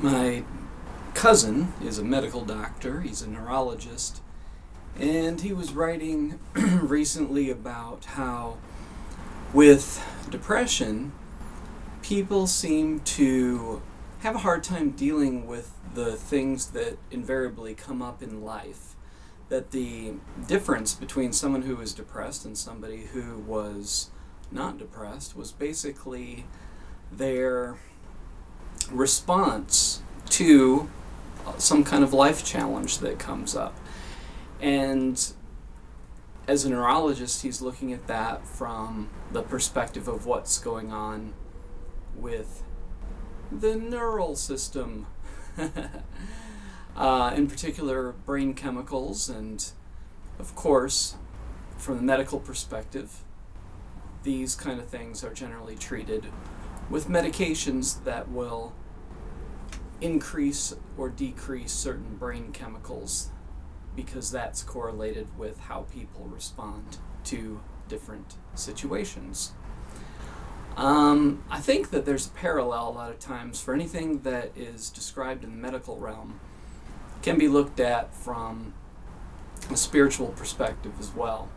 My cousin is a medical doctor, he's a neurologist, and he was writing recently about how with depression, people seem to have a hard time dealing with the things that invariably come up in life. That the difference between someone who was depressed and somebody who was not depressed was basically their response to some kind of life challenge that comes up. And as a neurologist, he's looking at that from the perspective of what's going on with the neural system. In particular, brain chemicals, and of course, from the medical perspective, these kind of things are generally treated with medications that will increase or decrease certain brain chemicals, because that's correlated with how people respond to different situations. I think that there's a parallel a lot of times for anything that is described in the medical realm can be looked at from a spiritual perspective as well.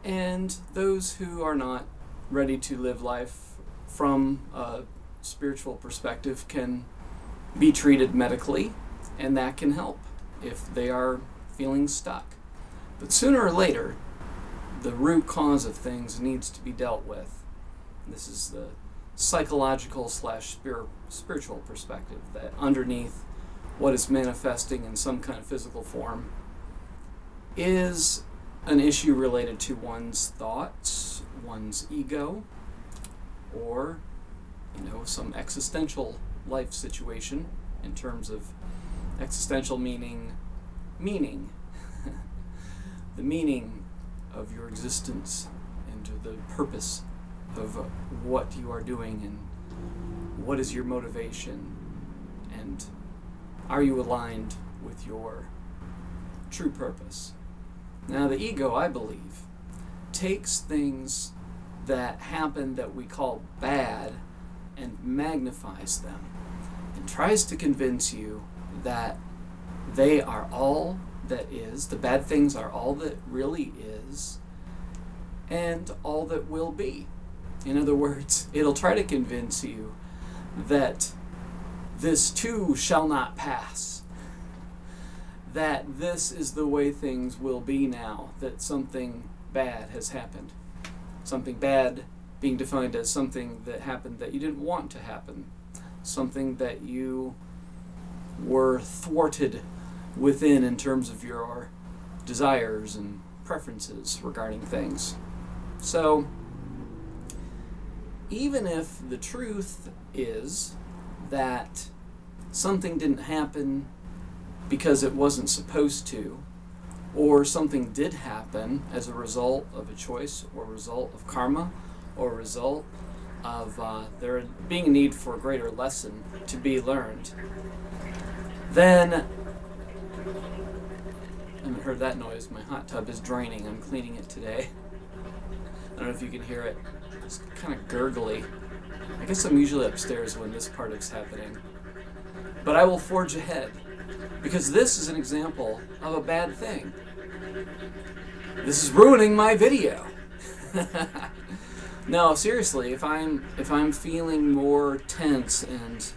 And those who are not ready to live life from a spiritual perspective can be treated medically, and that can help if they are feeling stuck. But sooner or later, the root cause of things needs to be dealt with. This is the psychological / spiritual perspective, that underneath what is manifesting in some kind of physical form is an issue related to one's thoughts, one's ego, or some existential life situation, in terms of existential meaning the meaning of your existence and the purpose of what you are doing, and what is your motivation, and are you aligned with your true purpose. Now, the ego, I believe, takes things that happen that we call bad and magnifies them, and tries to convince you that they are all that is, the bad things are all that really is, and all that will be. In other words, it'll try to convince you that this too shall not pass, that this is the way things will be now, that something bad has happened. Something bad being defined as something that happened that you didn't want to happen, something that you were thwarted within in terms of your desires and preferences regarding things. So, even if the truth is that something didn't happen because it wasn't supposed to, or something did happen as a result of a choice, or a result of karma, or a result of there being a need for a greater lesson to be learned, then, I haven't heard that noise, my hot tub is draining, I'm cleaning it today. I don't know if you can hear it, it's kind of gurgly. I guess I'm usually upstairs when this part is happening. But I will forge ahead, because this is an example of a bad thing. This is ruining my video. No, seriously, if I'm feeling more tense and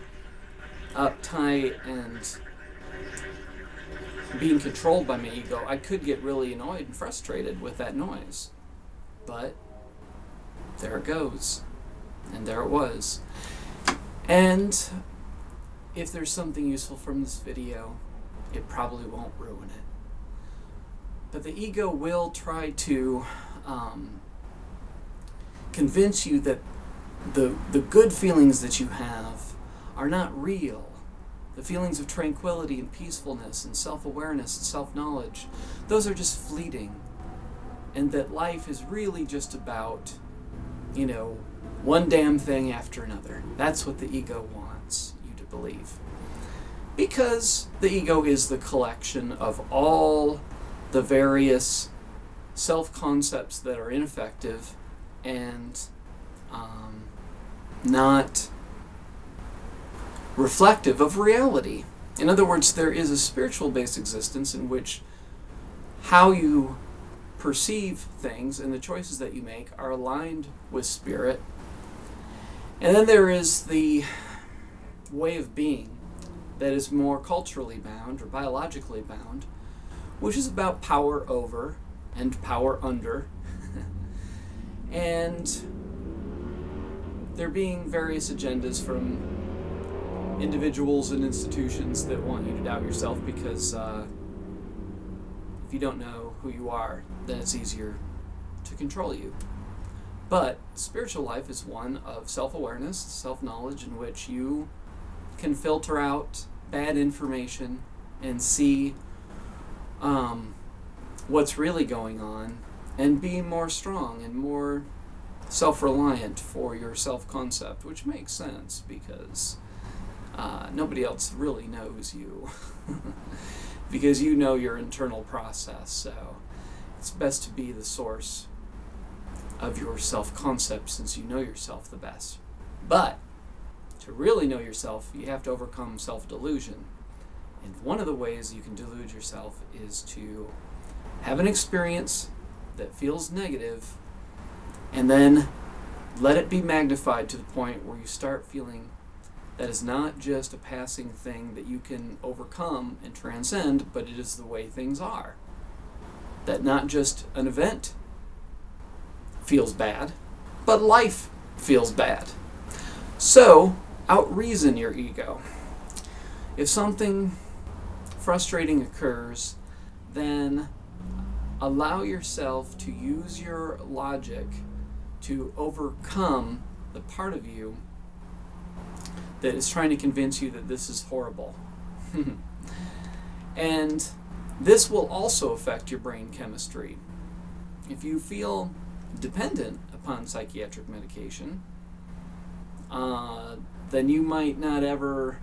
uptight and being controlled by my ego, I could get really annoyed and frustrated with that noise. But there it goes. And there it was. And if there's something useful from this video, it probably won't ruin it. But the ego will try to convince you that the good feelings that you have are not real. The feelings of tranquility and peacefulness and self-awareness and self-knowledge, those are just fleeting. And that life is really just about, one damn thing after another. That's what the ego wants you to believe. Because the ego is the collection of all the various self-concepts that are ineffective and not reflective of reality. In other words, there is a spiritual-based existence in which how you perceive things and the choices that you make are aligned with spirit. And then there is the way of being that is more culturally bound or biologically bound, which is about power over and power under. And there being various agendas from individuals and institutions that want you to doubt yourself because if you don't know who you are, then it's easier to control you. But spiritual life is one of self-awareness, self-knowledge, in which you can filter out bad information and see what's really going on and be more strong and more self-reliant for your self-concept, which makes sense because nobody else really knows you because you know your internal process. So it's best to be the source of your self-concept since you know yourself the best. But to really know yourself, you have to overcome self-delusion. And one of the ways you can delude yourself is to have an experience that feels negative and then let it be magnified to the point where you start feeling that is not just a passing thing that you can overcome and transcend, but it is the way things are. That not just an event feels bad, but life feels bad. So, out-reason your ego. If something frustrating occurs, then allow yourself to use your logic to overcome the part of you that is trying to convince you that this is horrible. And this will also affect your brain chemistry. If you feel dependent upon psychiatric medication, then you might not ever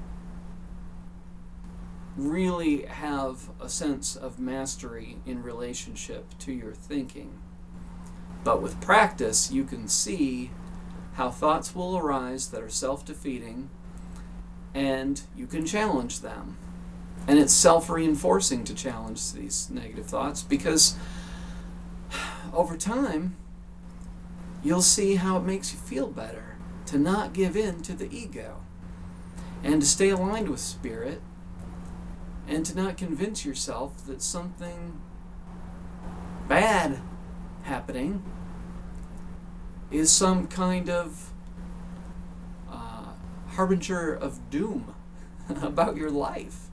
really have a sense of mastery in relationship to your thinking. But with practice, you can see how thoughts will arise that are self-defeating, and you can challenge them. And it's self-reinforcing to challenge these negative thoughts because over time, you'll see how it makes you feel better to not give in to the ego and to stay aligned with spirit and to not convince yourself that something bad happening is some kind of harbinger of doom about your life.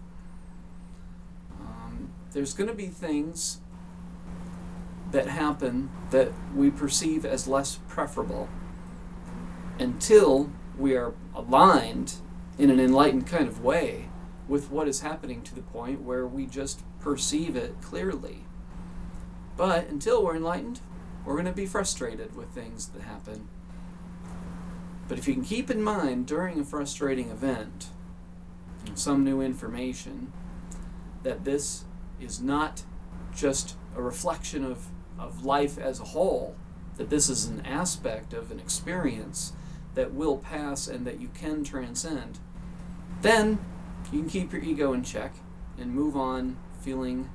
There's going to be things that happen that we perceive as less preferable until we are aligned in an enlightened kind of way with what is happening to the point where we just perceive it clearly. But until we're enlightened, we're going to be frustrated with things that happen. But if you can keep in mind during a frustrating event some new information, that this is not just a reflection of life as a whole, that this is an aspect of an experience that will pass and that you can transcend, then you can keep your ego in check and move on feeling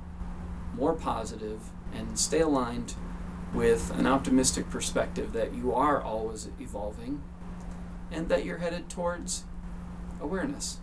more positive and stay aligned with an optimistic perspective that you are always evolving and that you're headed towards awareness.